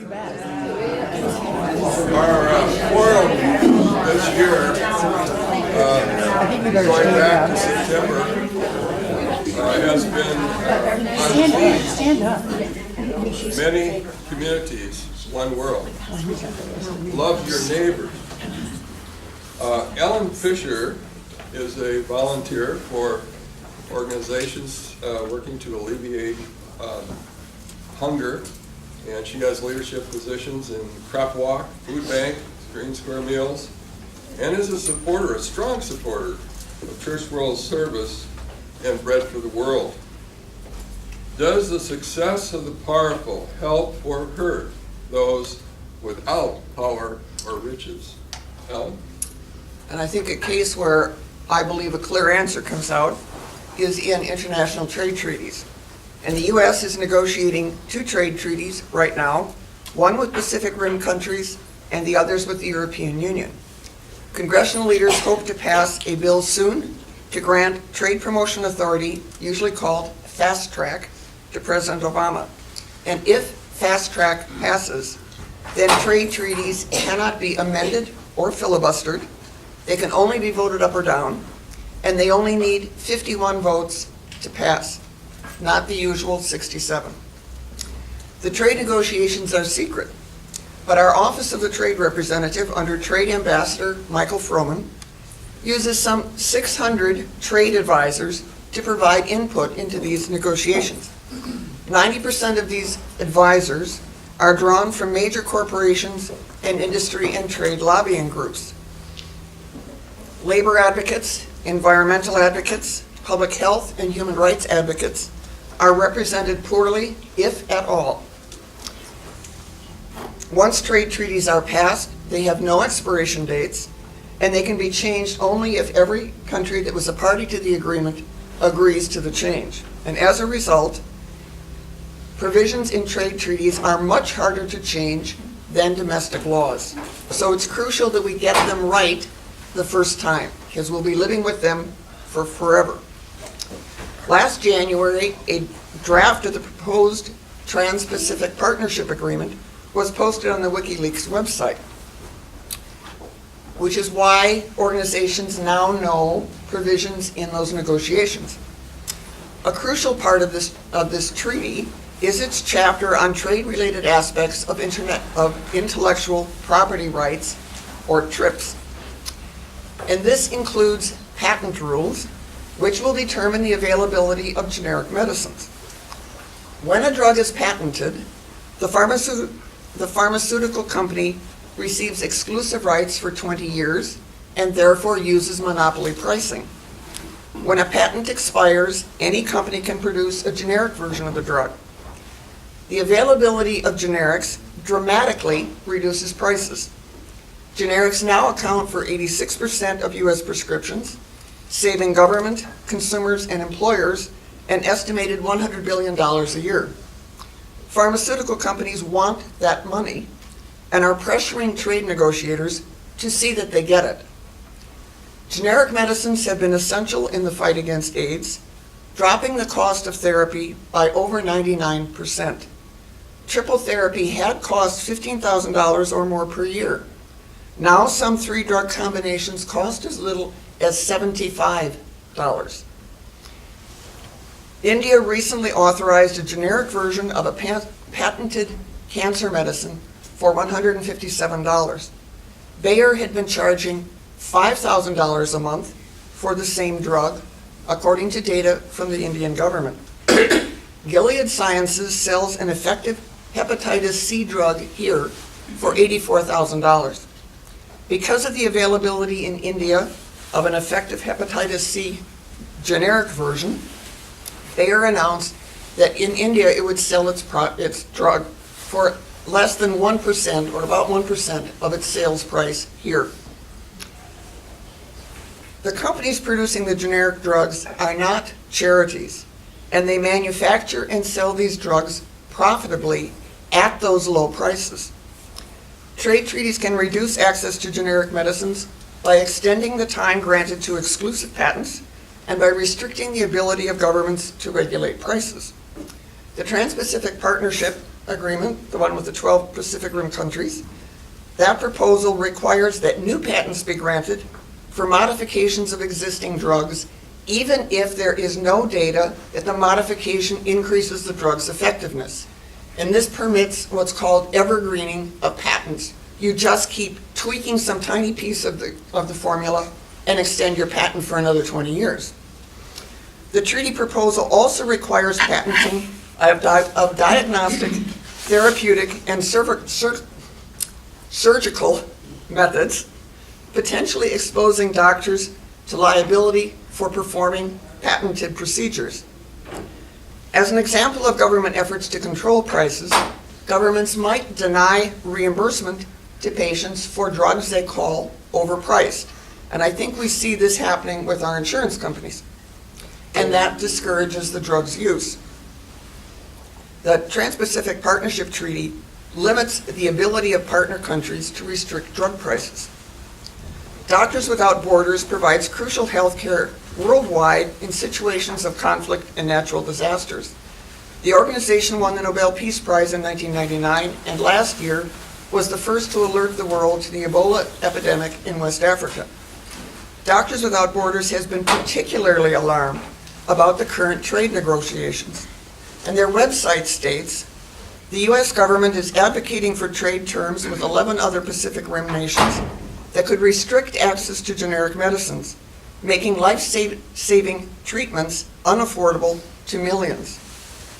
Our forum this year, going back to September, has been on many communities, one world. Love your neighbors. Ellen Fisher is a volunteer for organizations working to alleviate hunger, and she has leadership positions in Crop Walk, Food Bank, Green Square Meals, and is a supporter, a strong supporter of Church World Service and Bread for the World. Does the success of the powerful help or hurt those without power or riches? Ellen? And I think a case where I believe a clear answer comes out is in international trade treaties. And the U.S. is negotiating 2 trade treaties right now, one with Pacific Rim countries and the others with the European Union. Congressional leaders hope to pass a bill soon to grant trade promotion authority, usually called fast track, to President Obama. And if fast track passes, then trade treaties cannot be amended or filibustered. They can only be voted up or down, and they only need 51 votes to pass, not the usual 67. The trade negotiations are secret, but our Office of the Trade Representative under Trade Ambassador Michael Froman uses some 600 trade advisors to provide input into these negotiations. 90% of these advisors are drawn from major corporations and industry and trade lobbying groups. Labor advocates, environmental advocates, public health and human rights advocates are represented poorly, if at all. Once trade treaties are passed, they have no expiration dates, and they can be changed only if every country that was a party to the agreement agrees to the change. And as a result, provisions in trade treaties are much harder to change than domestic laws. So it's crucial that we get them right the first time, because we'll be living with them for forever. Last January, a draft of the proposed Trans-Pacific Partnership Agreement was posted on the WikiLeaks website, which is why organizations now know provisions in those negotiations. A crucial part of this treaty is its chapter on trade-related aspects of intellectual property rights, or TRIPS. And this includes patent rules, which will determine the availability of generic medicines. When a drug is patented, the pharmaceutical company receives exclusive rights for 20 years and therefore uses monopoly pricing. When a patent expires, any company can produce a generic version of the drug. The availability of generics dramatically reduces prices. Generics now account for 86% of U.S. prescriptions, saving government, consumers, and employers an estimated $100 billion a year. Pharmaceutical companies want that money and are pressuring trade negotiators to see that they get it. Generic medicines have been essential in the fight against AIDS, dropping the cost of therapy by over 99%. Triple therapy had cost $15,000 or more per year. Now some 3 drug combinations cost as little as $75. India recently authorized a generic version of a patented cancer medicine for $157. Bayer had been charging $5,000 a month for the same drug, according to data from the Indian government. Gilead Sciences sells an effective hepatitis C drug here for $84,000. Because of the availability in India of an effective hepatitis C generic version, Bayer announced that in India it would sell its drug for less than 1%, or about 1% of its sales price here. The companies producing the generic drugs are not charities, and they manufacture and sell these drugs profitably at those low prices. Trade treaties can reduce access to generic medicines by extending the time granted to exclusive patents and by restricting the ability of governments to regulate prices. The Trans-Pacific Partnership agreement, the one with the 12 Pacific Rim countries, that proposal requires that new patents be granted for modifications of existing drugs, even if there is no data that the modification increases the drug's effectiveness. And this permits what's called evergreening of patents. You just keep tweaking some tiny piece of the formula and extend your patent for another 20 years. The treaty proposal also requires patenting of diagnostic, therapeutic, and surgical methods, potentially exposing doctors to liability for performing patented procedures. As an example of government efforts to control prices, governments might deny reimbursement to patients for drugs they call overpriced. And I think we see this happening with our insurance companies. And that discourages the drug's use. The Trans-Pacific Partnership Treaty limits the ability of partner countries to restrict drug prices. Doctors Without Borders provides crucial health care worldwide in situations of conflict and natural disasters. The organization won the Nobel Peace Prize in 1999, and last year was the first to alert the world to the Ebola epidemic in West Africa. Doctors Without Borders has been particularly alarmed about the current trade negotiations. And their website states, the U.S. government is advocating for trade terms with 11 other Pacific Rim nations that could restrict access to generic medicines, making life-saving treatments unaffordable to millions.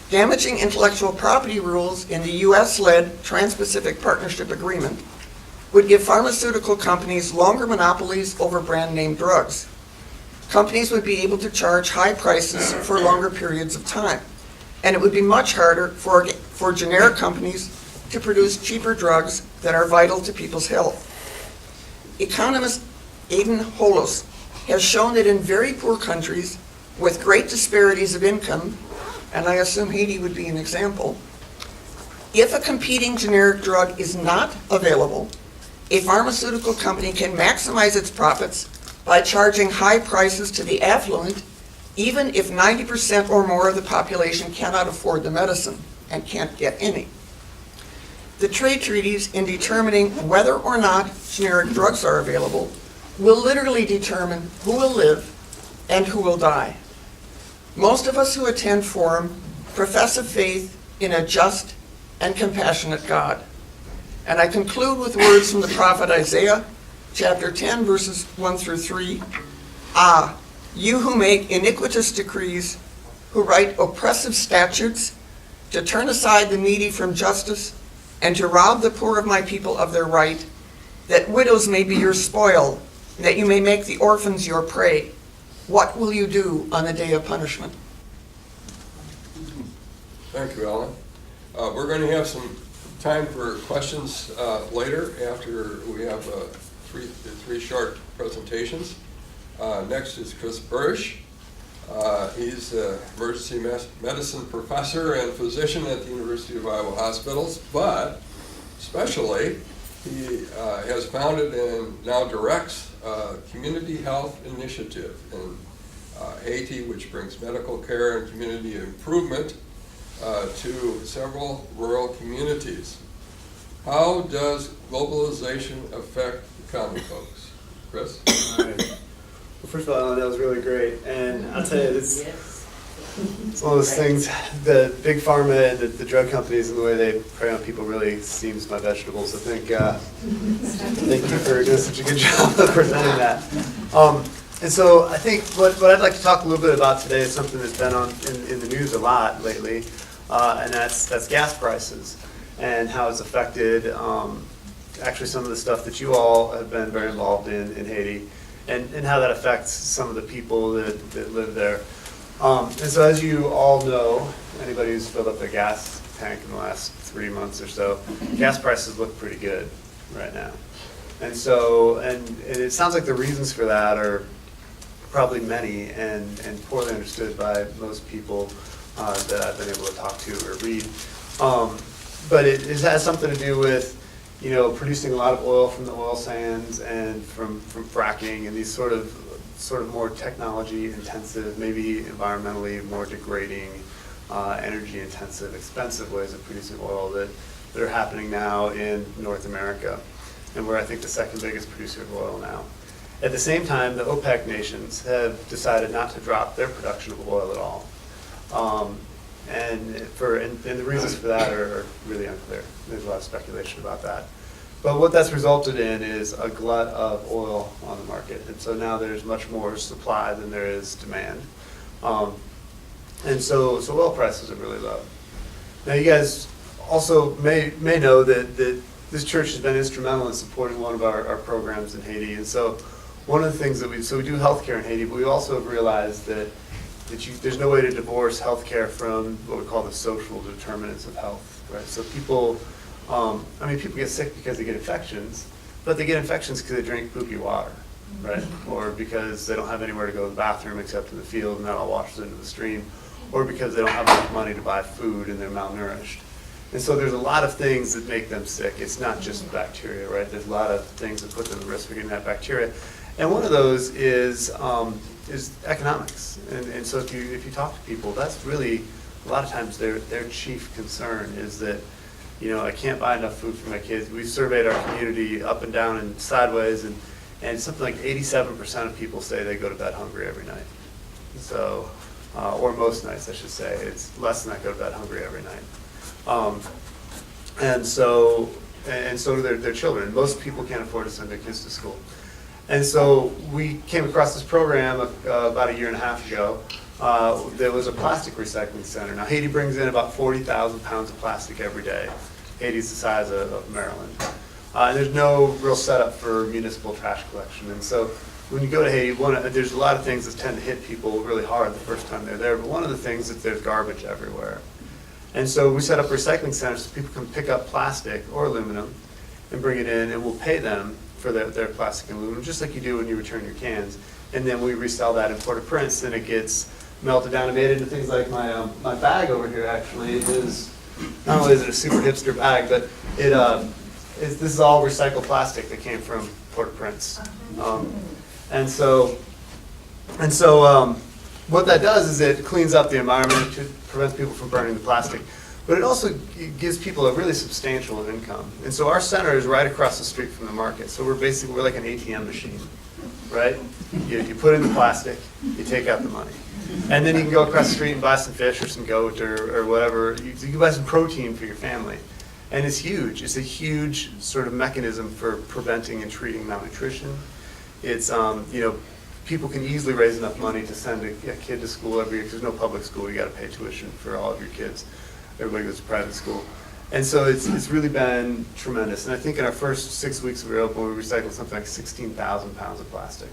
Damaging intellectual property rules in the U.S.-led Trans-Pacific Partnership Agreement would give pharmaceutical companies longer monopolies over brand-name drugs. Companies would be able to charge high prices for longer periods of time, and it would be much harder for generic companies to produce cheaper drugs that are vital to people's health. Economist Aidan Holos has shown that in very poor countries with great disparities of income, and I assume Haiti would be an example, if a competing generic drug is not available, a pharmaceutical company can maximize its profits by charging high prices to the affluent, even if 90% or more of the population cannot afford the medicine and can't get any. The trade treaties, in determining whether or not generic drugs are available, will literally determine who will live and who will die. Most of us who attend Forum profess a faith in a just and compassionate God. And I conclude with words from the prophet Isaiah, chapter 10, verses 1 through 3. Ah, you who make iniquitous decrees, who write oppressive statutes, to turn aside the needy from justice, and to rob the poor of my people of their right, that widows may be your spoil, and that you may make the orphans your prey. What will you do on the day of punishment? Thank you, Alan. We're going to have some time for questions later after we have three short presentations. Next is Chris Buresh. He's an emergency medicine professor and physician at the University of Iowa Hospitals, but especially he has founded and now directs a community health initiative in Haiti, which brings medical care and community improvement to several rural communities. How does globalization affect the common folks? Chris? All right. Well, first of all, Alan, that was really great. And I'll tell you, it's one of those things, the big pharma and the drug companies and the way they prey on people really steams my vegetables. I think, thank you for doing such a good job of presenting that. And so I think what I'd like to talk a little bit about today is something that's been in the news a lot lately, and that's gas prices and how it's affected actually some of the stuff that you all have been very involved in Haiti, and how that affects some of the people that live there. And so as you all know, anybody who's filled up their gas tank in the last 3 months or so, gas prices look pretty good right now. And so, and it sounds like the reasons for that are probably many and poorly understood by most people that I've been able to talk to or read. But it has something to do with, producing a lot of oil from the oil sands and from fracking and these sort of more technology intensive, maybe environmentally more degrading energy-intensive, expensive ways of producing oil that are happening now in North America. And we're, I think, the second biggest producer of oil now. At the same time, the OPEC nations have decided not to drop their production of oil at all. And the reasons for that are really unclear. There's a lot of speculation about that. But what that's resulted in is a glut of oil on the market. And so now there's much more supply than there is demand. And so oil prices are really low. Now you guys also may know that this church has been instrumental in supporting one of our programs in Haiti. And so one of the things that we do healthcare in Haiti, but we also have realized that there's no way to divorce healthcare from what we call the social determinants of health, right? So people get sick because they get infections, but they get infections because they drink poopy water, right? Or because they don't have anywhere to go to the bathroom except in the field and that all washes into the stream, or because they don't have enough money to buy food and they're malnourished. And so there's a lot of things that make them sick. It's not just bacteria, right? There's a lot of things that put them at risk for getting that bacteria. And one of those is economics. And so if you talk to people, that's really, a lot of times their chief concern is that, I can't buy enough food for my kids. We've surveyed our community up and down and sideways, and something like 87% of people say they go to bed hungry every night. So, or most nights, I should say. It's less than that go to bed hungry every night. And so do their children. Most people can't afford to send their kids to school. And so we came across this program about 1.5 years ago. There was a plastic recycling center. Now Haiti brings in about 40,000 pounds of plastic every day. Haiti's the size of Maryland. And there's no real setup for municipal trash collection. And so when you go to Haiti, there's a lot of things that tend to hit people really hard the first time they're there. But one of the things is there's garbage everywhere. And so we set up recycling centers so people can pick up plastic or aluminum and bring it in, and we'll pay them for their plastic and aluminum, just like you do when you return your cans. And then we resell that in Port-au-Prince, and it gets melted down and made into things like my bag over here. Actually, is not only is it a super hipster bag, but this is all recycled plastic that came from Port-au-Prince. And so what that does is it cleans up the environment, it prevents people from burning the plastic, but it also gives people a really substantial income. And so our center is right across the street from the market. So we're like an ATM machine, right? You put in the plastic, you take out the money. And then you can go across the street and buy some fish or some goat or whatever. You can buy some protein for your family. And it's huge. It's a huge sort of mechanism for preventing and treating malnutrition. It's, people can easily raise enough money to send a kid to school every year, because there's no public school. You got to pay tuition for all of your kids. Everybody goes to private school. And so it's really been tremendous. And I think in our first 6 weeks we were open, we recycled something like 16,000 pounds of plastic.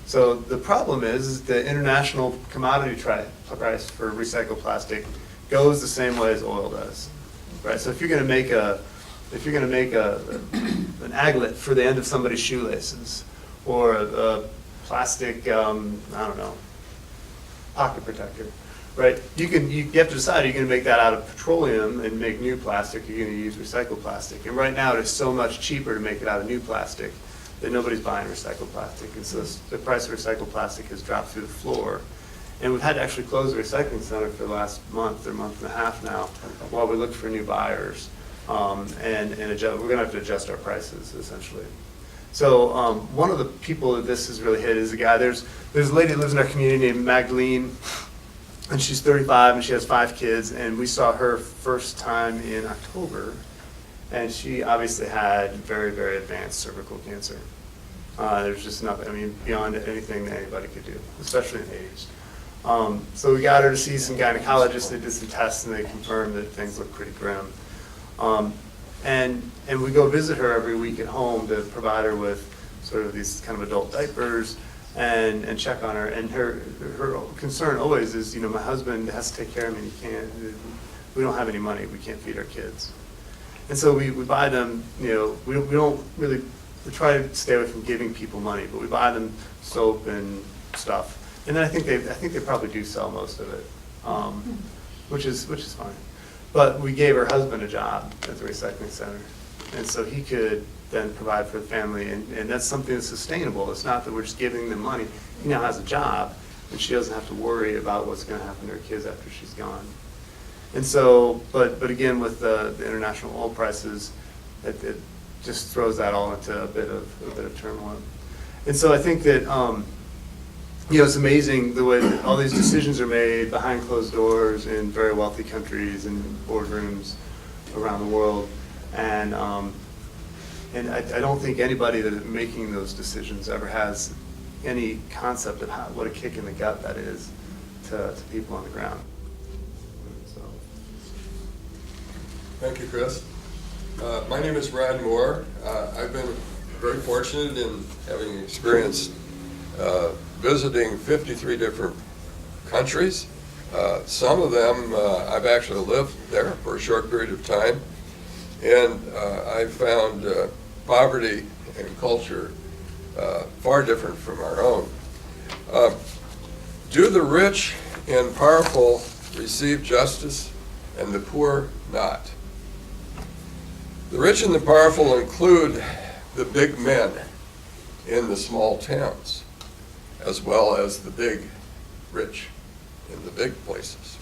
So the problem is the international commodity price for recycled plastic goes the same way as oil does, right? So if you're going to make an aglet for the end of somebody's shoelaces, or a plastic, pocket protector, right? You have to decide, are you going to make that out of petroleum and make new plastic, or are you going to use recycled plastic? And right now it is so much cheaper to make it out of new plastic that nobody's buying recycled plastic. And so the price of recycled plastic has dropped through the floor. And we've had to actually close the recycling center for the last month or month and a half now while we look for new buyers. And we're going to have to adjust our prices, essentially. So one of the people that this has really hit is a guy, there's a lady that lives in our community named Magdalene, and she's 35 and she has 5 kids, and we saw her first time in October, and she obviously had very, very advanced cervical cancer. There's just nothing, beyond anything that anybody could do, especially in age. So we got her to see some gynecologists. They did some tests and they confirmed that things look pretty grim. And we go visit her every week at home to provide her with sort of these kind of adult diapers and check on her. And her concern always is, my husband has to take care of me and we don't have any money, we can't feed our kids. And so we buy them, we don't really, we try to stay away from giving people money, but we buy them soap and stuff. And then I think they probably do sell most of it, which is fine. But we gave her husband a job at the recycling center, and so he could then provide for the family, and that's something that's sustainable. It's not that we're just giving them money. He now has a job, and she doesn't have to worry about what's going to happen to her kids after she's gone. And so, but again, with the international oil prices, it just throws that all into a bit of turmoil. And so I think that it's amazing the way that all these decisions are made behind closed doors in very wealthy countries and boardrooms around the world. And I don't think anybody that is making those decisions ever has any concept of what a kick in the gut that is to people on the ground. So. Thank you, Chris. My name is Brad Moore. I've been very fortunate in having experienced visiting 53 different countries. Some of them I've actually lived there for a short period of time, and I found poverty and culture far different from our own. Do the rich and powerful receive justice and the poor not? The rich and the powerful include the big men in the small towns, as well as the big rich in the big places.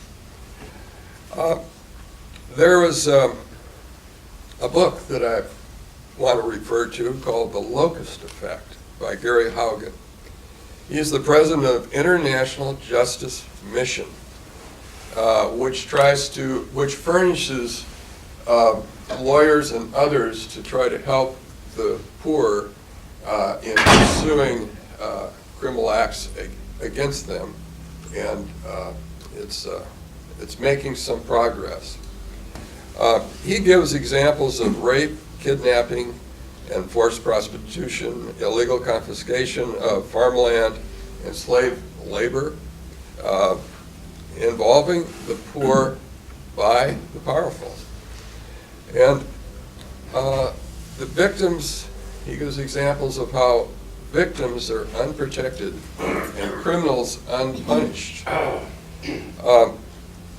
There was a book that I want to refer to called The Locust Effect by Gary Haugen. He's the president of International Justice Mission, which furnishes lawyers and others to try to help the poor in pursuing criminal acts against them, and it's making some progress. He gives examples of rape, kidnapping, and forced prostitution, illegal confiscation of farmland, and slave labor involving the poor by the powerful. And the victims, he gives examples of how victims are unprotected and criminals unpunished.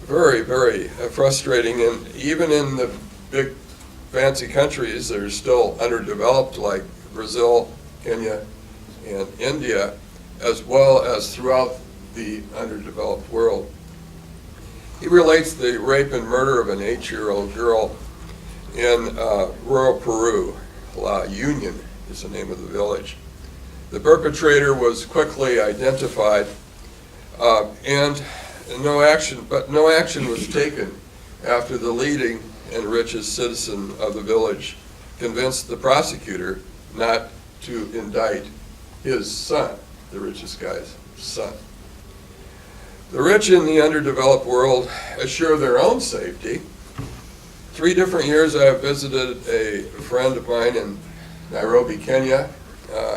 Very, very frustrating, and even in the big fancy countries that are still underdeveloped, like Brazil, Kenya, and India, as well as throughout the underdeveloped world. He relates the rape and murder of an 8-year-old girl in rural Peru. La Union is the name of the village. The perpetrator was quickly identified, and no action was taken after the leading and richest citizen of the village convinced the prosecutor not to indict his son, the richest guy's son. The rich in the underdeveloped world assure their own safety. 3 different years I have visited a friend of mine in Nairobi, Kenya.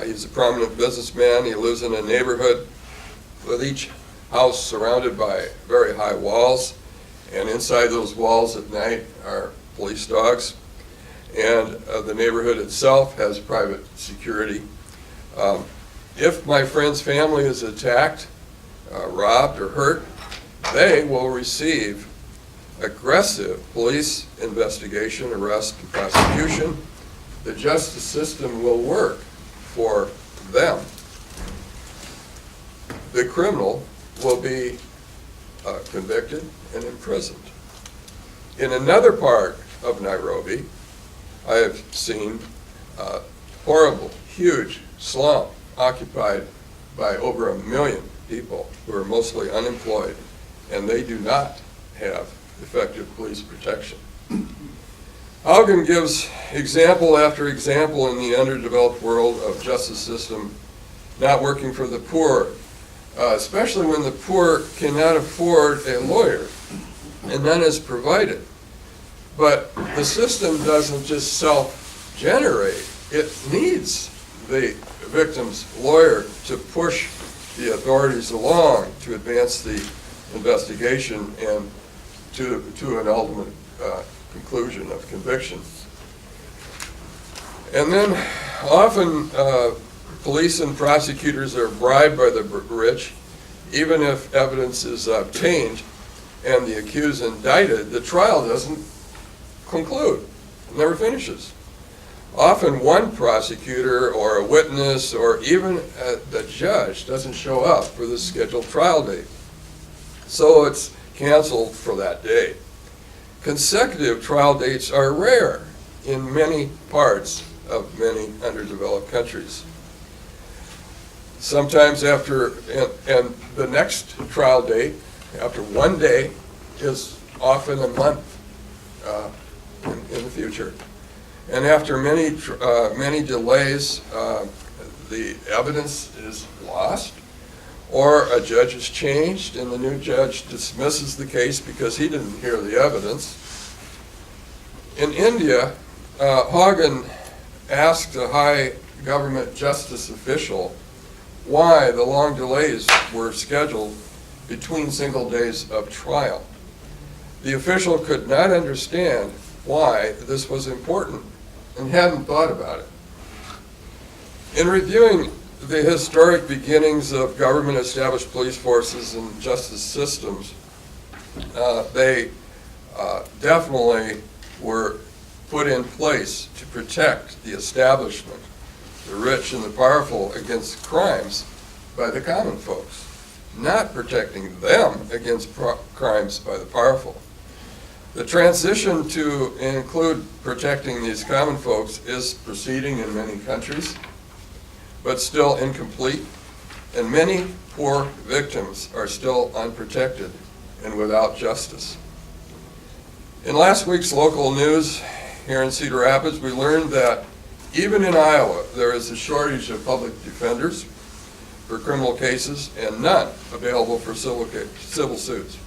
He's a prominent businessman. He lives in a neighborhood with each house surrounded by very high walls, and inside those walls at night are police dogs, and the neighborhood itself has private security. If my friend's family is attacked, robbed, or hurt, they will receive aggressive police investigation, arrest, and prosecution. The justice system will work for them. The criminal will be convicted and imprisoned. In another part of Nairobi, I have seen a horrible, huge slum occupied by over 1 million people who are mostly unemployed, and they do not have effective police protection. Haugen gives example after example in the underdeveloped world of justice system not working for the poor, especially when the poor cannot afford a lawyer, and none is provided. But the system doesn't just self-generate. It needs the victim's lawyer to push the authorities along to advance the investigation and to an ultimate conclusion of conviction. And then often police and prosecutors are bribed by the rich, even if evidence is obtained and the accused indicted, the trial doesn't conclude, it never finishes. Often one prosecutor or a witness or even the judge doesn't show up for the scheduled trial date. So it's canceled for that day. Consecutive trial dates are rare in many parts of many underdeveloped countries. Sometimes after, and the next trial date, after one day, is often a month in the future. And after many delays, the evidence is lost, or a judge is changed and the new judge dismisses the case because he didn't hear the evidence. In India, Hogan asked a high government justice official why the long delays were scheduled between single days of trial. The official could not understand why this was important and hadn't thought about it. In reviewing the historic beginnings of government-established police forces and justice systems, they definitely were put in place to protect the establishment, the rich and the powerful, against crimes by the common folks, not protecting them against crimes by the powerful. The transition to include protecting these common folks is proceeding in many countries, but still incomplete, and many poor victims are still unprotected and without justice. In last week's local news here in Cedar Rapids, we learned that even in Iowa, there is a shortage of public defenders for criminal cases and none available for civil suits.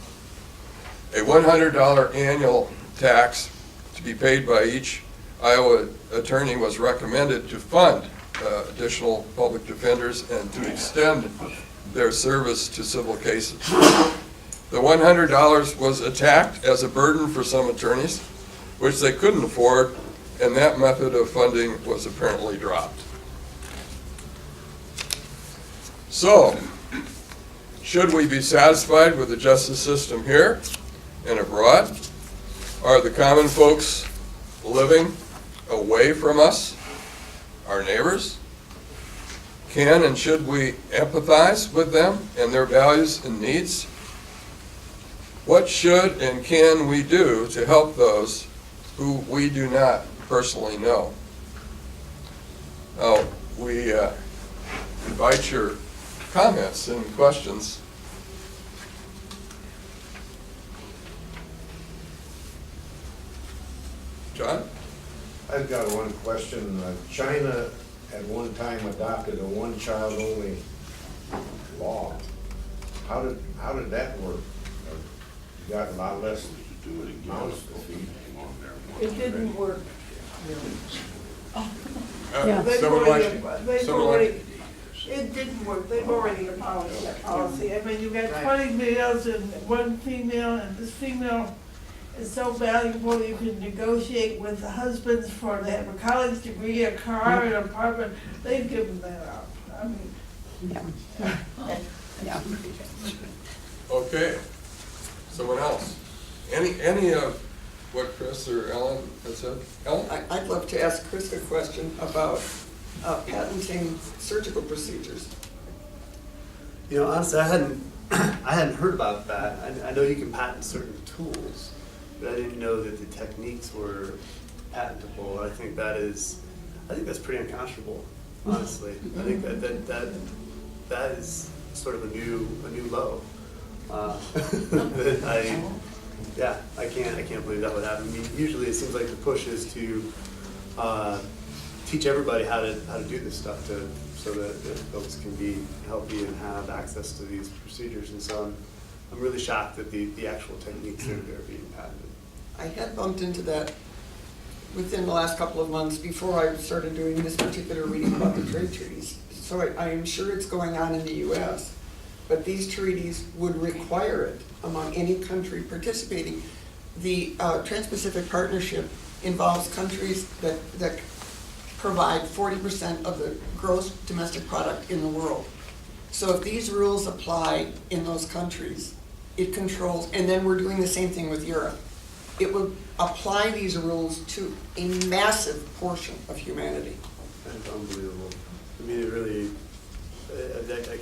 A $100 annual tax to be paid by each Iowa attorney was recommended to fund additional public defenders and to extend their service to civil cases. The $100 was attacked as a burden for some attorneys, which they couldn't afford, and that method of funding was apparently dropped. So, should we be satisfied with the justice system here and abroad? Are the common folks living away from us, our neighbors? Can and should we empathize with them and their values and needs? What should and can we do to help those who we do not personally know? Now, we invite your comments and questions. John? I've got one question. China at one time adopted a one-child-only law. How did that work? You got a lot less mouths to feed. It didn't work. It didn't work. They've already abolished that policy. I mean, you've got 20 males and one female, and this female is so valuable you can negotiate with the husbands for they have a college degree, a car, an apartment. They've given that up. I mean, Yeah. Okay. Someone else? Any of what Chris or Ellen has said? Ellen? I'd love to ask Chris a question about patenting surgical procedures. You know, honestly, I hadn't heard about that. I know you can patent certain tools, but I didn't know that the techniques were patentable. I think that's pretty unconscionable, honestly. I think that is sort of a new low. That I can't believe that would happen. I mean, usually it seems like the push is to teach everybody how to do this stuff so that folks can be healthy and have access to these procedures. And so I'm really shocked that the actual techniques are being patented. I had bumped into that within the last couple of months before I started doing this particular reading about the trade treaties. So I am sure it's going on in the U.S., but these treaties would require it among any country participating. The Trans-Pacific Partnership involves countries that provide 40% of the gross domestic product in the world. So if these rules apply in those countries, it controls, and then we're doing the same thing with Europe. it would apply these rules to a massive portion of humanity. That's unbelievable. I mean, it really,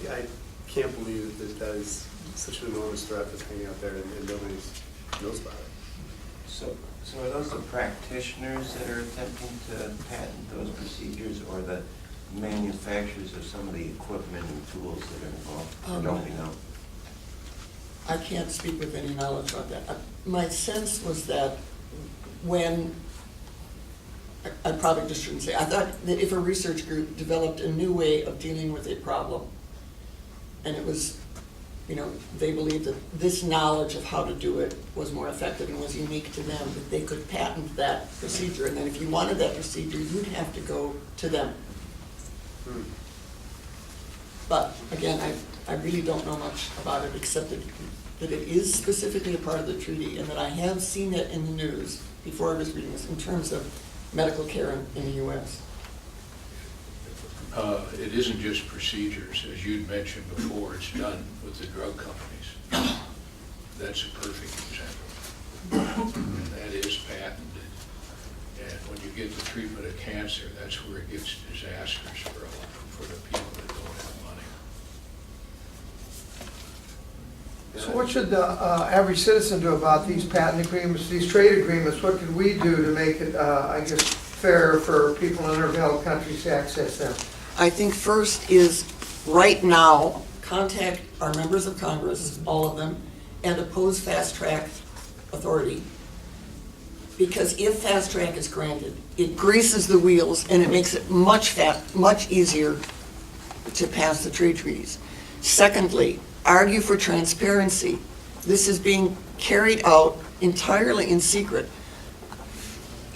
I can't believe that that is such an enormous threat that's hanging out there and nobody knows about it. So are those the practitioners that are attempting to patent those procedures, or the manufacturers of some of the equipment and tools that are involved? Or don't we know? I can't speak with any knowledge about that. My sense was that when, I probably just shouldn't say, I thought that if a research group developed a new way of dealing with a problem, and it was, they believed that this knowledge of how to do it was more effective and was unique to them, that they could patent that procedure, and then if you wanted that procedure, you'd have to go to them. But again, I really don't know much about it, except that it is specifically a part of the treaty, and that I have seen it in the news before I was reading this, in terms of medical care in the U.S. It isn't just procedures, as you'd mentioned before, it's done with the drug companies. That's a perfect example. And that is patented. And when you get the treatment of cancer, that's where it gets disastrous for the people that don't have money. So what should the average citizen do about these patent agreements, these trade agreements? What could we do to make it, fair for people in underdeveloped countries to access them? I think first is, right now, contact our members of Congress, all of them, and oppose fast track authority. Because if fast track is granted, it greases the wheels and it makes it much easier to pass the trade treaties. Secondly, argue for transparency. This is being carried out entirely in secret.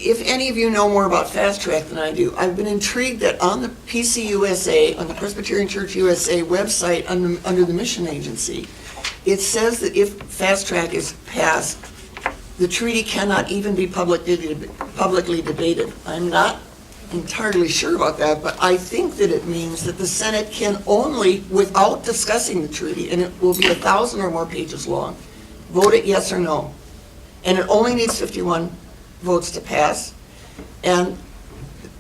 If any of you know more about Fast Track than I do, I've been intrigued that on the PCUSA, on the Presbyterian Church USA website under the mission agency, it says that if Fast Track is passed, the treaty cannot even be publicly debated. I'm not entirely sure about that, but I think that it means that the Senate can only, without discussing the treaty, and it will be 1,000 or more pages long, vote it yes or no. And it only needs 51 votes to pass. And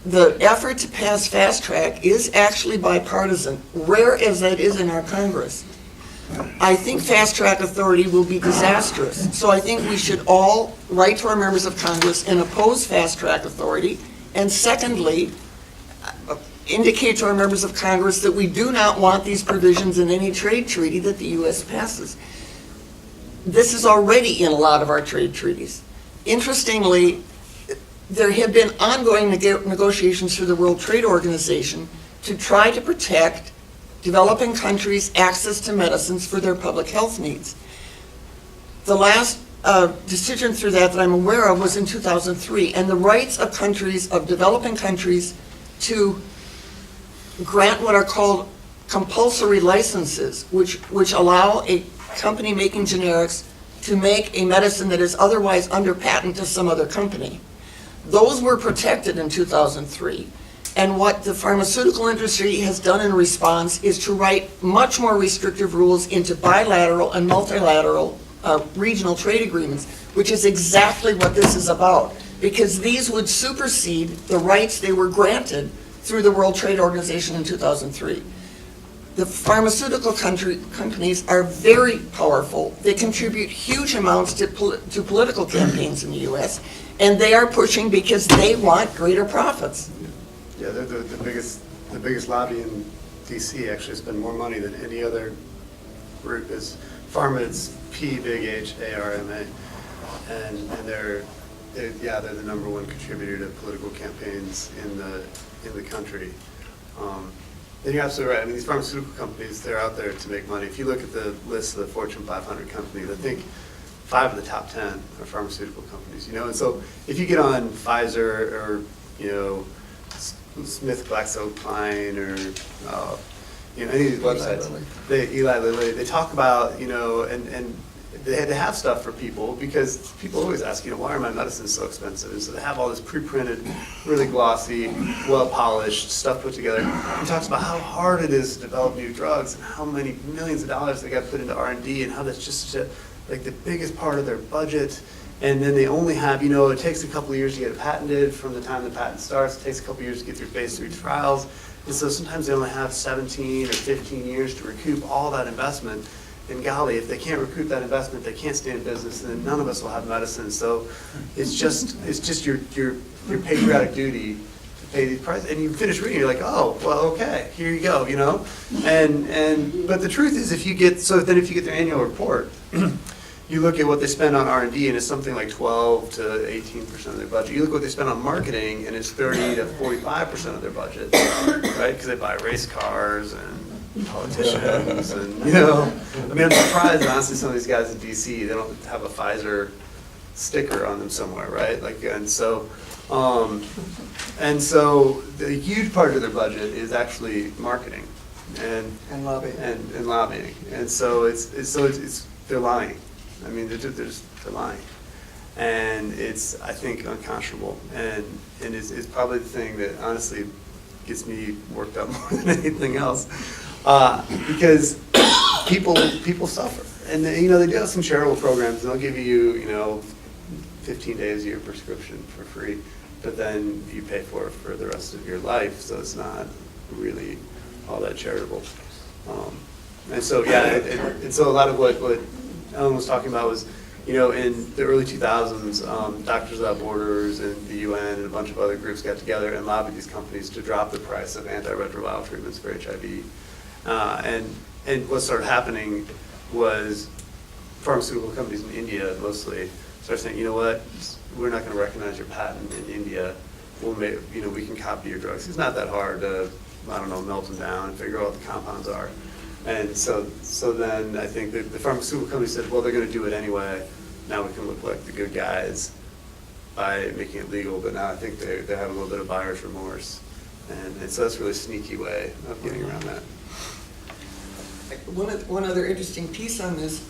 the effort to pass Fast Track is actually bipartisan, rare as that is in our Congress. I think Fast Track authority will be disastrous. So I think we should all write to our members of Congress and oppose Fast Track authority. And secondly, indicate to our members of Congress that we do not want these provisions in any trade treaty that the U.S. passes. This is already in a lot of our trade treaties. Interestingly, there have been ongoing negotiations through the World Trade Organization to try to protect developing countries' access to medicines for their public health needs. The last decision through that I'm aware of was in 2003, and the rights of countries, of developing countries, to grant what are called compulsory licenses, which allow a company making generics to make a medicine that is otherwise under patent to some other company. Those were protected in 2003. And what the pharmaceutical industry has done in response is to write much more restrictive rules into bilateral and multilateral regional trade agreements, which is exactly what this is about, because these would supersede the rights they were granted through the World Trade Organization in 2003. The pharmaceutical companies are very powerful. They contribute huge amounts to political campaigns in the U.S., and they are pushing because they want greater profits. Yeah, they're the biggest lobby in D.C. actually spend more money than any other group. Is pharma, it's PBHARMA, and they're the #1 contributor to political campaigns in the country. And you're absolutely right. I mean, these pharmaceutical companies, they're out there to make money. If you look at the list of the Fortune 500 companies, I think 5 of the top 10 are pharmaceutical companies. And so if you get on Pfizer or Smith GlaxoSmithKline or any of these websites, Eli Lilly, they talk about and they had to have stuff for people because people always ask why are my medicines so expensive, and so they have all this pre-printed, really glossy, well-polished stuff put together. He talks about how hard it is to develop new drugs and how many millions of dollars they got put into R&D and how that's just the biggest part of their budget. And then they only have, you know, it takes a couple of years to get it patented. From the time the patent starts, it takes a couple of years to get through phase 3 trials. And so sometimes they only have 17 or 15 years to recoup all that investment. And golly, if they can't recoup that investment, they can't stay in business, and then none of us will have medicine. So it's just your patriotic duty to pay these prices. And you finish reading, you're like, oh, well, okay, here you go, you know. But the truth is, if you get their annual report, you look at what they spend on R&D, and it's something like 12 to 18% of their budget. You look at what they spend on marketing, and it's 30 to 45% of their budget, right? Because they buy race cars and politicians, and, you know. I mean, I'm surprised, honestly, some of these guys in DC, they don't have a Pfizer sticker on them somewhere, right? Like, and so the huge part of their budget is actually marketing And lobbying. and lobbying. And so they're lying. I mean, they're lying. And it's, I think, unconscionable. And it's probably the thing that honestly gets me worked up more than anything else. Because people suffer. And they, you know, they do have some charitable programs, and they'll give you, you know, 15 days of your prescription for free. But then you pay for it for the rest of your life, so it's not really all that charitable. And so, yeah, and so a lot of what Ellen was talking about was, you know, in the early 2000s, Doctors Without Borders and the UN and a bunch of other groups got together and lobbied these companies to drop the price of antiretroviral treatments for HIV. And what started happening was pharmaceutical companies in India mostly started saying, you know what, we're not going to recognize your patent in India. We'll make, you know, we can copy your drugs. It's not that hard to, I don't know, melt them down and figure out what the compounds are. And so then I think the pharmaceutical company said, well, they're going to do it anyway. Now we can look like the good guys by making it legal. But now I think they have a little bit of buyer's remorse. And so that's a really sneaky way of getting around that. One other interesting piece on this,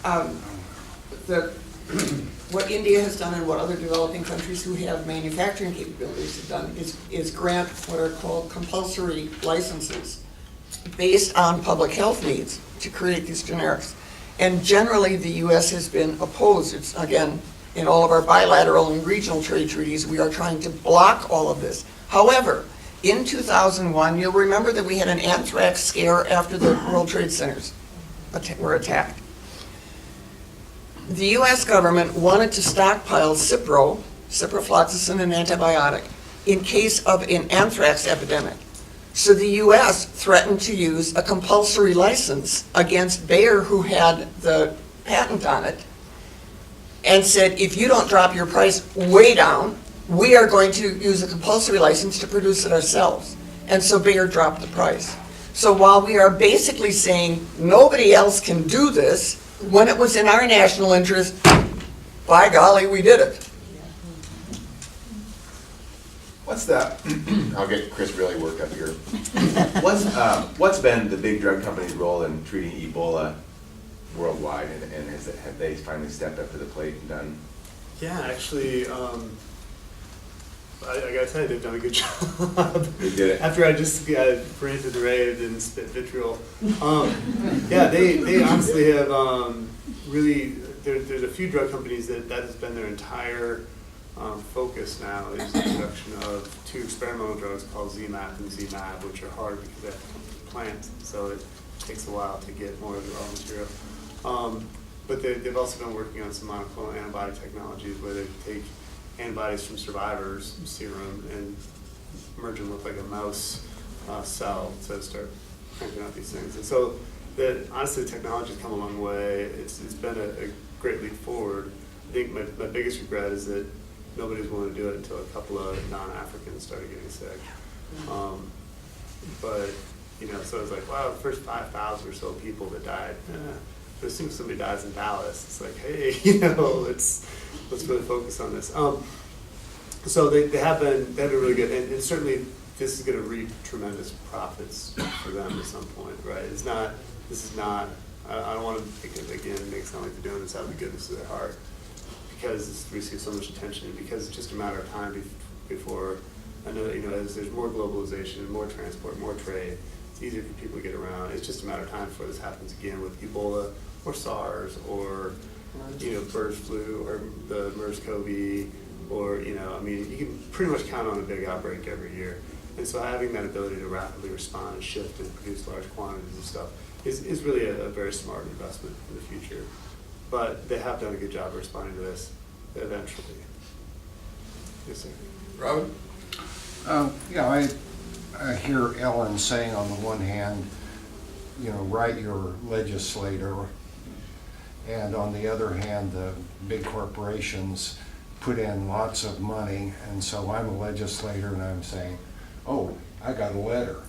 what India has done and what other developing countries who have manufacturing capabilities have done is grant what are called compulsory licenses based on public health needs to create these generics. And generally, the U.S. has been opposed. It's, again, in all of our bilateral and regional trade treaties, we are trying to block all of this. However, in 2001, you'll remember that we had an anthrax scare after the World Trade Centers were attacked. The U.S. government wanted to stockpile Cipro, ciprofloxacin, an antibiotic, in case of an anthrax epidemic. So the U.S. threatened to use a compulsory license against Bayer, who had the patent on it, and said, if you don't drop your price way down, we are going to use a compulsory license to produce it ourselves. And so Bayer dropped the price. So while we are basically saying nobody else can do this, when it was in our national interest, by golly, we did it. What's the, I'll get Chris really worked up here. What's been the big drug company's role in treating Ebola worldwide, and have they finally stepped up to the plate and done? Yeah, actually, I gotta tell you, they've done a good job. They did it. After I just ranted and raved and spit vitriol. Yeah, they honestly have really, there's a few drug companies that has been their entire focus now, is the production of 2 experimental drugs called ZMapp and ZMapp, which are hard because they have to come from the plant, so it takes a while to get more of the raw material. But they've also been working on some monoclonal antibody technologies where they take antibodies from survivors' serum and merge them with like a mouse cell to start cranking out these things. And so, honestly, the technology's come a long way. It's been a great leap forward. I think my biggest regret is that nobody's willing to do it until a couple of non-Africans started getting sick. But, you know, so it's like, wow, the first 5,000 or so people that died. But as soon as somebody dies in Dallas, it's like, hey, you know, let's really focus on this. So they have been really good, and certainly this is going to reap tremendous profits for them at some point, right? This is not. I don't want to make it sound like they're doing this out of the goodness of their heart, because it's received so much attention, and because it's just a matter of time before, I know, you know, as there's more globalization, more transport, more trade, it's easier for people to get around. It's just a matter of time before this happens again with Ebola or SARS or bird flu or the MERS-CoV, or, I mean, you can pretty much count on a big outbreak every year. And so having that ability to rapidly respond and shift and produce large quantities of stuff is really a very smart investment in the future. But they have done a good job of responding to this eventually. Yes, sir. Robin? Yeah, I hear Ellen saying on the one hand, write your legislator, and on the other hand, the big corporations put in lots of money, and so I'm a legislator and I'm saying, oh, I got a letter.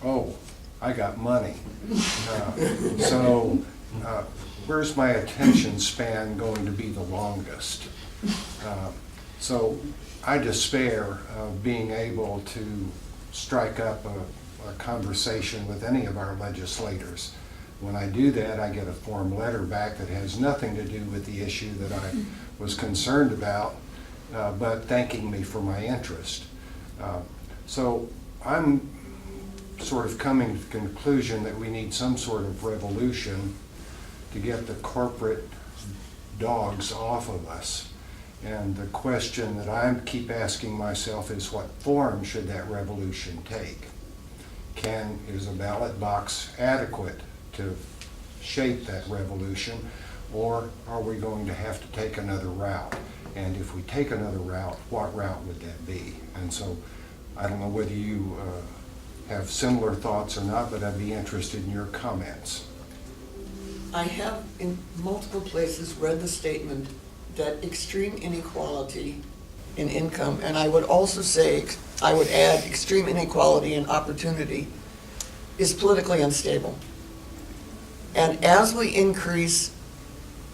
Oh, I got money. Where's my attention span going to be the longest? So I despair of being able to strike up a conversation with any of our legislators. When I do that, I get a form letter back that has nothing to do with the issue that I was concerned about, but thanking me for my interest. So I'm sort of coming to the conclusion that we need some sort of revolution to get the corporate dogs off of us. And the question that I keep asking myself is, what form should that revolution take? Is a ballot box adequate to shape that revolution, or are we going to have to take another route? And if we take another route, what route would that be? And so I don't know whether you have similar thoughts or not, but I'd be interested in your comments. I have in multiple places read the statement that extreme inequality in income, and I would also say, I would add extreme inequality in opportunity, is politically unstable. And as we increase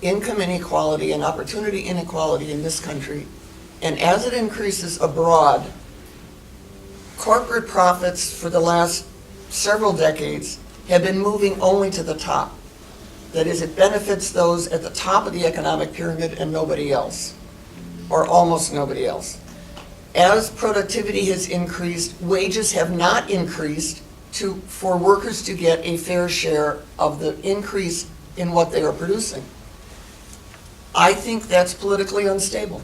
income inequality and opportunity inequality in this country, and as it increases abroad, corporate profits for the last several decades have been moving only to the top. That is, it benefits those at the top of the economic pyramid and nobody else, or almost nobody else. As productivity has increased, wages have not increased for workers to get a fair share of the increase in what they are producing. I think that's politically unstable.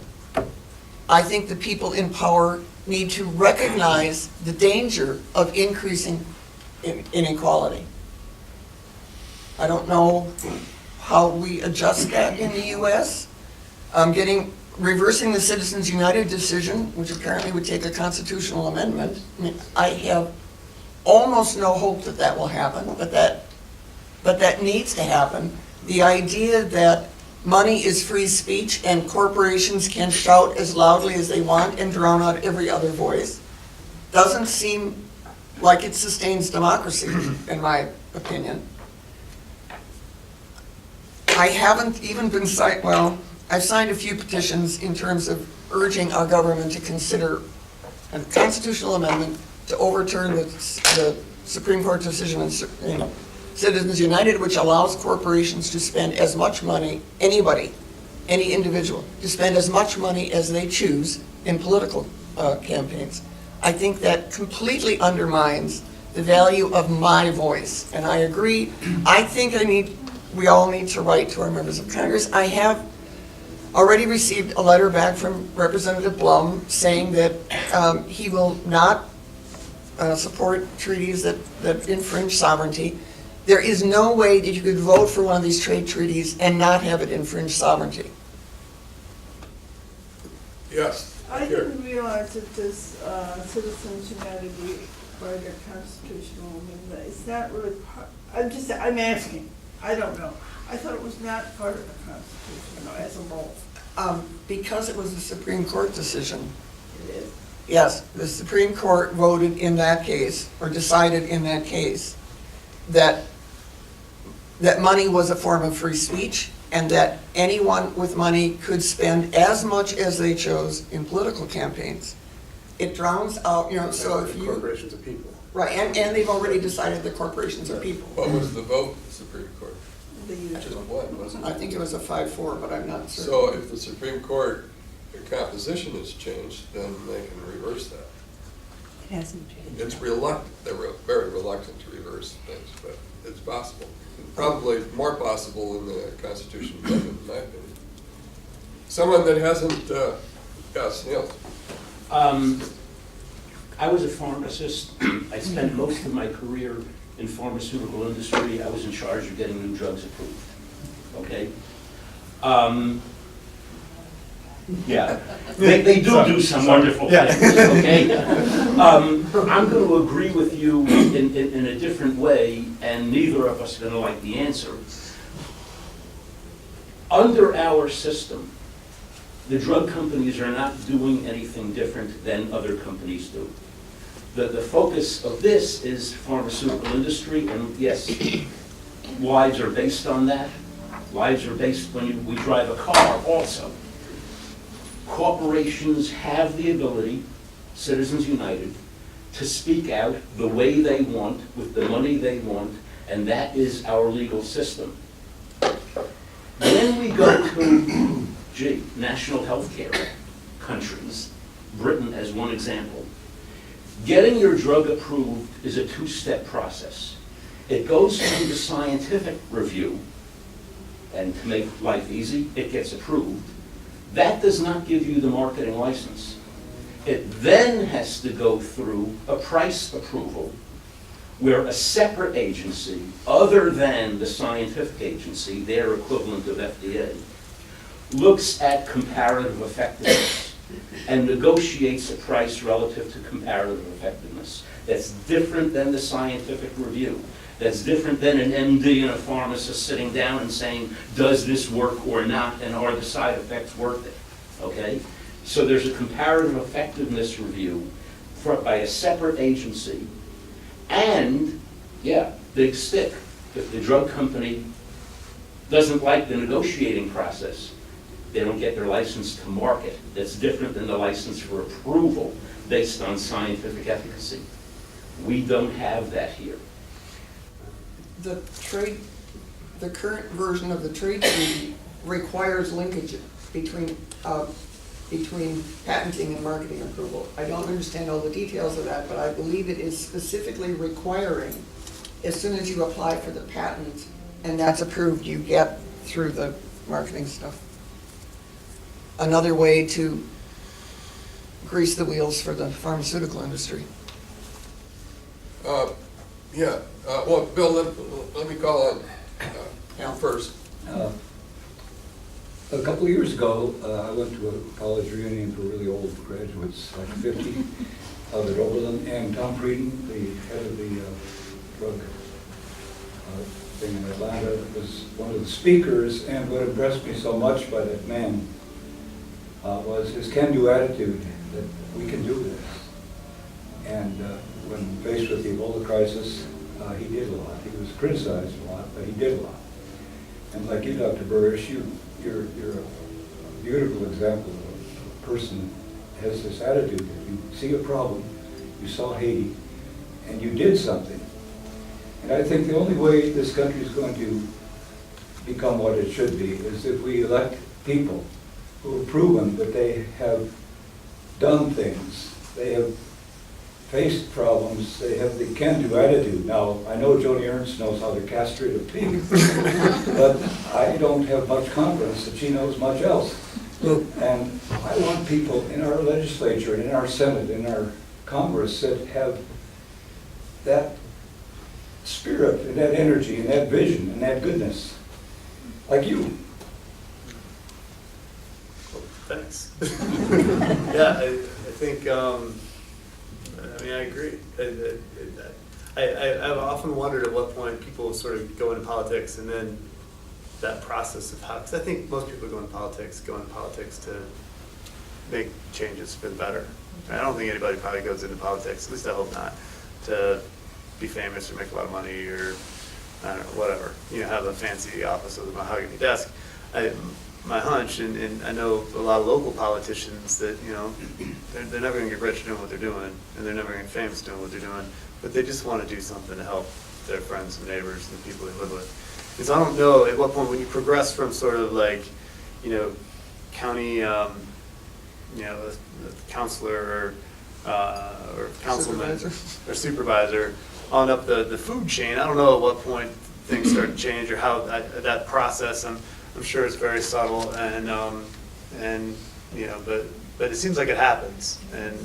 I think the people in power need to recognize the danger of increasing inequality. I don't know how we adjust that in the U.S. Reversing the Citizens United decision, which apparently would take a constitutional amendment. I mean, I have almost no hope that that will happen, but that needs to happen. The idea that money is free speech and corporations can shout as loudly as they want and drown out every other voice doesn't seem like it sustains democracy, in my opinion. I haven't even been I've signed a few petitions in terms of urging our government to consider a constitutional amendment to overturn the Supreme Court decision in Citizens United, which allows corporations to spend as much money, any individual, to spend as much money as they choose in political campaigns. I think that completely undermines the value of my voice, and I agree. I think we all need to write to our members of Congress. I have already received a letter back from Representative Blum saying that he will not support treaties that infringe sovereignty. There is no way that you could vote for one of these trade treaties and not have it infringe sovereignty. Yes. I didn't realize that this Citizens United required a constitutional amendment. It's not really part, I'm asking. I don't know. I thought it was not part of the Constitution as a whole. Because it was a Supreme Court decision. It is. Yes, the Supreme Court voted in that case, or decided in that case, that money was a form of free speech, and that anyone with money could spend as much as they chose in political campaigns. It drowns out, so if you... Corporations are people. Right, and they've already decided that corporations are people. What was the vote of the Supreme Court? The Just usual. one, wasn't it? I think it was a 5-4, but I'm not certain. So if the Supreme Court, the composition is changed, then they can reverse that. Hasn't changed. It's reluctant, they're very reluctant to reverse things, but it's possible. Probably more possible in the Constitution Amendment, in my opinion. Someone that hasn't, yes, Neil. I was a pharmacist. I spent most of my career in pharmaceutical industry. I was in charge of getting new drugs approved, okay? Yeah, they do some wonderful things, okay? I'm going to agree with you in a different way, and neither of us are going to like the answer. Under our system, the drug companies are not doing anything different than other companies do. The focus of this is pharmaceutical industry, and yes, lives are based on that. Lives are based when we drive a car also. Corporations have the ability, Citizens United, to speak out the way they want, with the money they want, and that is our legal system. Then we go to, national health care countries, Britain as one example. Getting your drug approved is a two-step process. It goes through the scientific review, and to make life easy, it gets approved. That does not give you the marketing license. It then has to go through a price approval, where a separate agency, other than the scientific agency, their equivalent of FDA, looks at comparative effectiveness and negotiates a price relative to comparative effectiveness. That's different than the scientific review. That's different than an MD and a pharmacist sitting down and saying, does this work or not, and are the side effects worth it, okay? So there's a comparative effectiveness review by a separate agency, and, yeah, big stick. If the drug company doesn't like the negotiating process, they don't get their license to market. That's different than the license for approval based on scientific efficacy. We don't have that here. The current version of the trade treaty requires linkage between patenting and marketing approval. I don't understand all the details of that, but I believe it is specifically requiring, as soon as you apply for the patent and that's approved, you get through the marketing stuff. Another way to grease the wheels for the pharmaceutical industry. Well, Bill, let me call on you first. A couple of years ago, I went to a college reunion for really old graduates, like 50 of it, Oberlin, and Tom Frieden, the head of the drug thing in Atlanta, was one of the speakers, and what impressed me so much by that man was his can-do attitude, that we can do this. And when faced with the Ebola crisis, he did a lot. He was criticized a lot, but he did a lot. And like you, Dr. Buresh, you're a beautiful example of a person that has this attitude that you see a problem, you saw Haiti, and you did something. And I think the only way this country is going to become what it should be is if we elect people who have proven that they have done things, they have faced problems, they have the can-do attitude. Now, I know Joni Ernst knows how to castrate a pig, but I don't have much confidence that she knows much else. And I want people in our legislature, and in our Senate, in our Congress that have that spirit, and that energy, and that vision, and that goodness, like you. Thanks. Yeah, I think, I agree. I've often wondered at what point people sort of go into politics and then that process of how, because I think most people go into politics to make changes for the better. I don't think anybody probably goes into politics, at least I hope not, to be famous or make a lot of money or, I don't know, whatever. Have a fancy office with a mahogany desk. My hunch, and I know a lot of local politicians that, they're never going to get rich doing what they're doing, and they're never going to get famous doing what they're doing, but they just want to do something to help their friends and neighbors and the people they live with. And so I don't know at what point when you progress from sort of like, county, the counselor or or councilman Supervisor. or supervisor on up the food chain. I don't know at what point things start to change or how that process, I'm sure it's very subtle and you know, but it seems like it happens and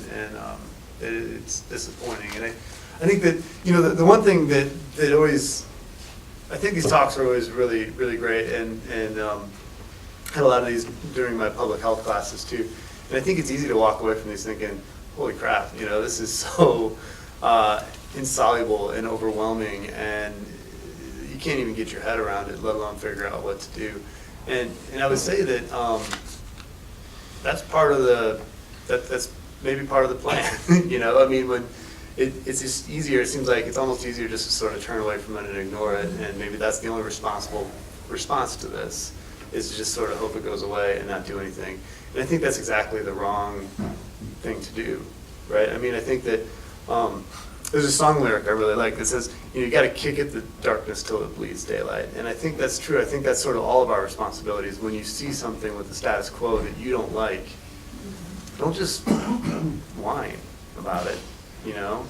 it's disappointing. And I think that, you know, the one thing that always, I think these talks are always really, really great and had a lot of these during my public health classes too. And I think it's easy to walk away from these thinking, holy crap, you know, this is so insoluble and overwhelming and you can't even get your head around it, let alone figure out what to do. And I would say that that's part of that's maybe part of the plan, you know, I mean, when it's just easier, it seems like it's almost easier just to sort of turn away from it and ignore it, and maybe that's the only responsible response to this, is to just sort of hope it goes away and not do anything. And I think that's exactly the wrong thing to do, right? I mean, I think that there's a song lyric I really like that says, you know, you gotta kick at the darkness till it bleeds daylight. And I think that's true. I think that's sort of all of our responsibilities. When you see something with the status quo that you don't like, don't just whine about it, you know?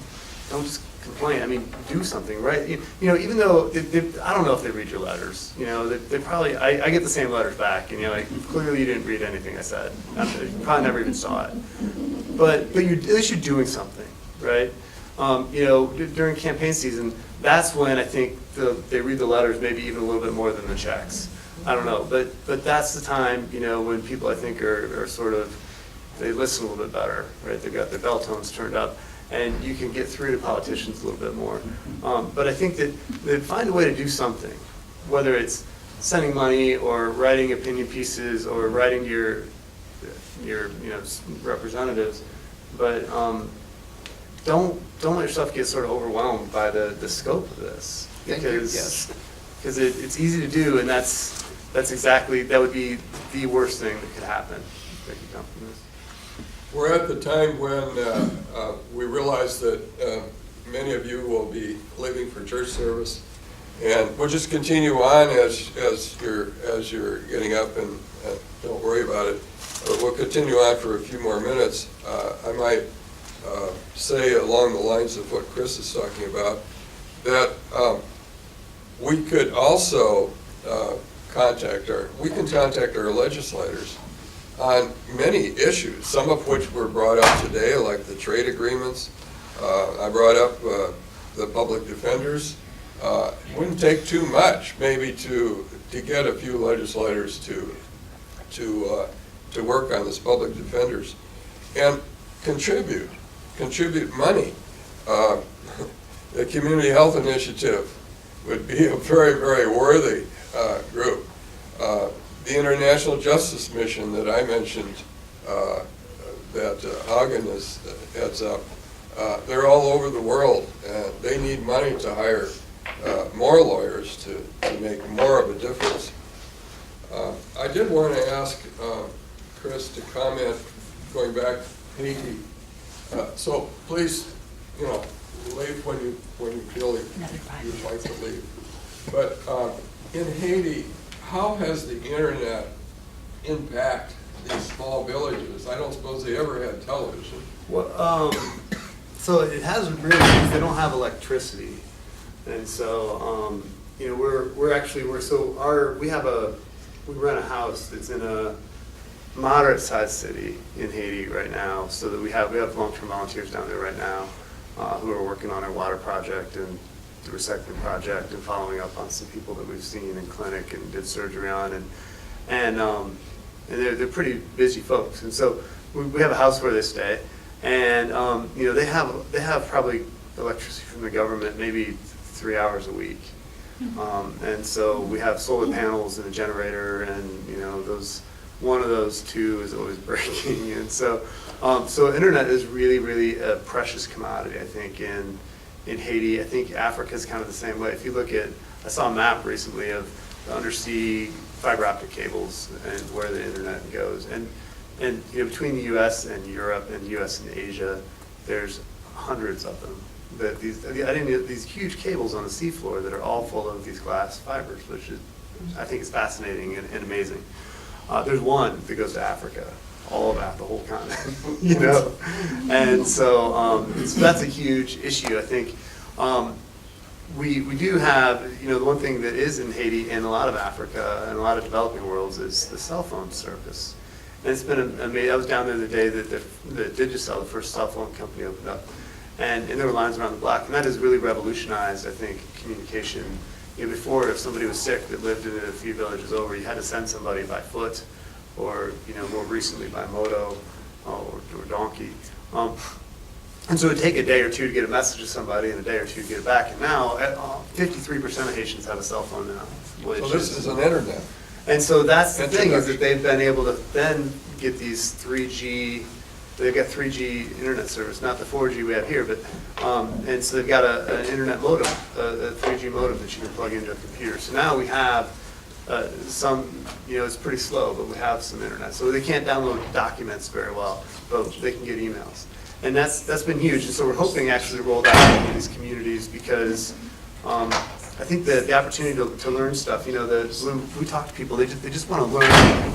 Don't just complain. I mean, do something, right? You know, even though, I don't know if they read your letters, you know, they probably, I get the same letters back, and you know, like, clearly you didn't read anything I said. You probably never even saw it. But at least you're doing something, right? You know, during campaign season, that's when I think they read the letters maybe even a little bit more than the checks. I don't know, but that's the time, you know, when people I think are sort of, they listen a little bit better, right? They've got their bell tones turned up, and you can get through to politicians a little bit more. But I think that they find a way to do something, whether it's sending money or writing opinion pieces or writing to your you know, representatives, but don't let yourself get sort of overwhelmed by the scope of this, because it's easy to do, and that's exactly, that would be the worst thing that could happen that could come from this. We're at the time when we realize that many of you will be leaving for church service, and we'll just continue on as you're getting up, and don't worry about it. But we'll continue on for a few more minutes. I might say along the lines of what Chris is talking about, that we could also contact our legislators on many issues, some of which were brought up today, like the trade agreements. I brought up the public defenders. It wouldn't take too much, maybe, to get a few legislators to work on this public defenders and contribute money. The Community Health Initiative would be a very, very worthy group. The International Justice Mission that I mentioned, that Hagen heads up, they're all over the world, and they need money to hire more lawyers to make more of a difference. I did want to ask Chris to comment, going back to Haiti. So please, you know, leave when you feel you'd like to leave. But in Haiti, how has the internet impacted these small villages? I don't suppose they ever had television. Well, so it hasn't really, because they don't have electricity, and so you know, we rent a house that's in a moderate-sized city in Haiti right now, so that we have long-term volunteers down there right now who are working on our water project and the recycling project and following up on some people that we've seen in clinic and did surgery on, and they're pretty busy folks, and so we have a house where they stay, and you know, they have probably electricity from the government maybe 3 hours a week, and so we have solar panels and a generator, and you know, one of those two is always breaking, and so internet is really, really a precious commodity, I think, in Haiti. I think Africa is kind of the same way. If you look at, I saw a map recently of the undersea fiber optic cables and where the internet goes, and you know, between the U.S. and Europe and the U.S. and Asia, there's hundreds of them. These huge cables on the seafloor that are all full of these glass fibers, which is, I think, is fascinating and amazing. There's one that goes to Africa, all of that, the whole continent, you know? And so, so that's a huge issue, I think. We do have, you know, the one thing that is in Haiti and a lot of Africa and a lot of developing worlds is the cell phone service. And it's been amazing. I was down there the day that Digicel, the first cell phone company, opened up. And there were lines around the block. And that has really revolutionized, I think, communication. You know, before, if somebody was sick that lived in a few villages over, you had to send somebody by foot or, you know, more recently by moto or donkey. And so it would take a day or two to get a message to somebody and a day or two to get it back. And now, 53% of Haitians have a cell phone now. Which So this is an internet. And so that's the thing, is that they've been able to then get these 3G, they've got 3G internet service, not the 4G we have here, but, and so they've got an internet modem, a 3G modem that you can plug into a computer. So now we have some, you know, it's pretty slow, but we have some internet. So they can't download documents very well, but they can get emails. And that's been huge. And so we're hoping actually to roll that out in these communities because I think that the opportunity to learn stuff, you know, when we talk to people, they just want to learn,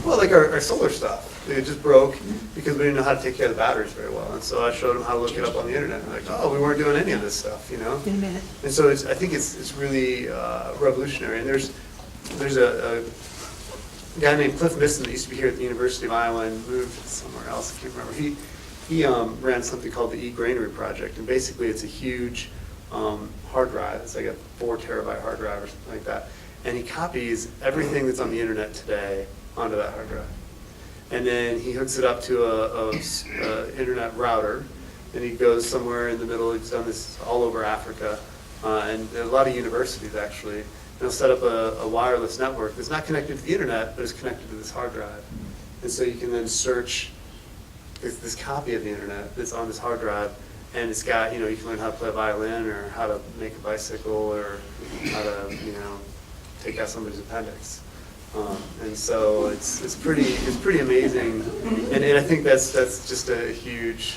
well, like our solar stuff. It just broke because we didn't know how to take care of the batteries very well. And so I showed them how to look it up on the internet. And they're like, oh, we weren't doing any of this stuff, you know? In a minute. And so I think it's really revolutionary. And there's a guy named Cliff Misson that used to be here at the University of Iowa and moved somewhere else, I can't remember. He ran something called the E-Granary Project, and basically it's a huge hard drive. It's like a 4 terabyte hard drive or something like that. And he copies everything that's on the internet today onto that hard drive. And then he hooks it up to a internet router, and he goes somewhere in the middle. He's done this all over Africa, and a lot of universities actually. And he'll set up a wireless network that's not connected to the internet, but is connected to this hard drive. And so you can then search this copy of the internet that's on this hard drive, and it's got, you know, you can learn how to play a violin or how to make a bicycle or how to, you know, take out somebody's appendix. And so it's pretty amazing, and I think that's just a huge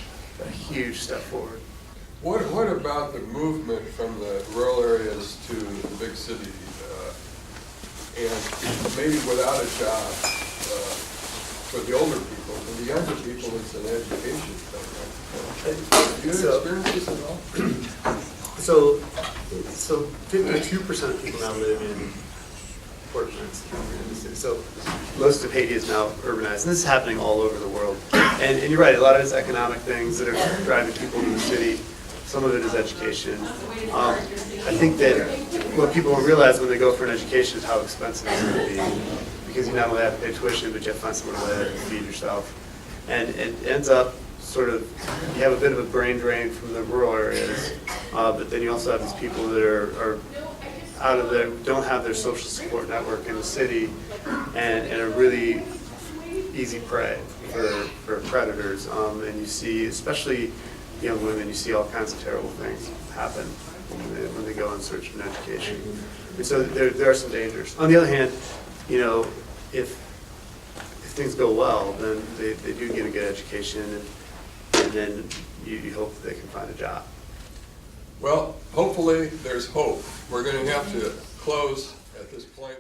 step forward. What about the movement from the rural areas to the big city, and maybe without a job for the older people? For the younger people, it's an education thing. Right? Do you experience this at all? So 52% of people now live in portions in the city. So most of Haiti is now urbanized, and this is happening all over the world. And you're right, a lot of it's economic things that are driving people to the city. Some of it is education. I think that what people don't realize when they go for an education is how expensive it's going to be, because you not only have to pay tuition, but you have to find somewhere to live and feed yourself. And it ends up sort of, you have a bit of a brain drain from the rural areas, but then you also have these people that are out of there, don't have their social support network in the city, and are really easy prey for predators. And you see, especially young women, you see all kinds of terrible things happen when they go in search of an education. And so there are some dangers. On the other hand, you know, if things go well, then they do get a good education, and then you hope that they can find a job. Well, hopefully there's hope. We're going to have to close at this point.